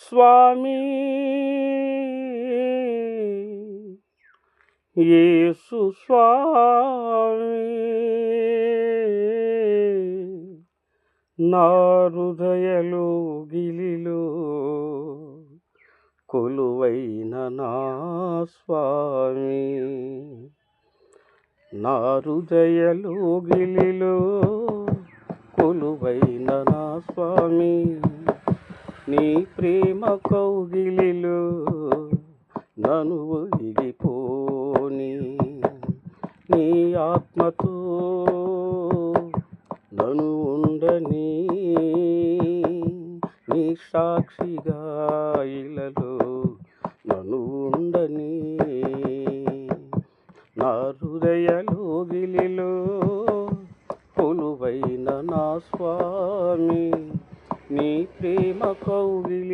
స్వామి యేసు స్వామి, నా హృదయలోగిలిలో కొలువైన నా స్వామి, నా హృదయలోగిలిలో కొలువైన నా స్వామి, నీ ప్రేమ కౌగిలిలో నన్ను ఒదిగిపోని, నీ ఆత్మతో నన్ను ఉండని, నీ సాక్షిగా ఇలలో నన్ను ఉండని, నా హృదయలోగిలిలో కొలువైన నా స్వామి, నీ ప్రేమ కౌగిలి